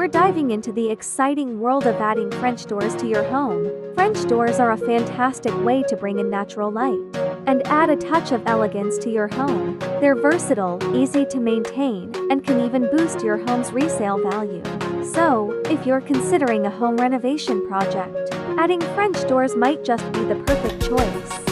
We're diving into the exciting world of adding French doors to your home. French doors are a fantastic way to bring in natural light and add a touch of elegance to your home. They're versatile, easy to maintain, and can even boost your home's resale value. So, if you're considering a home renovation project, adding French doors might just be the perfect choice.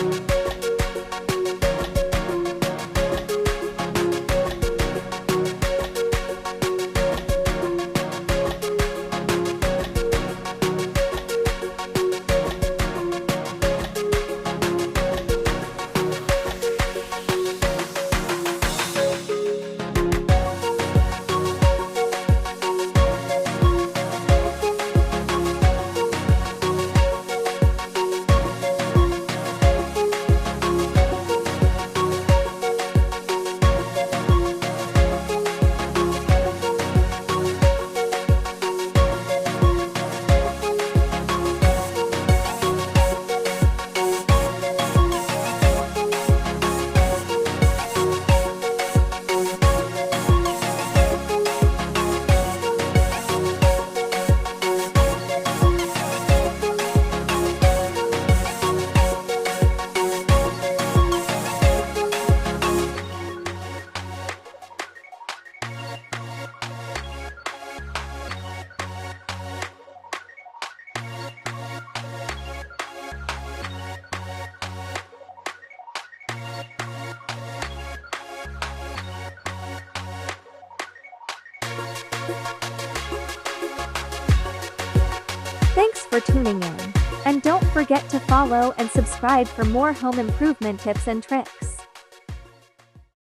Thanks for tuning in. And don't forget to follow and subscribe for more home improvement tips and tricks.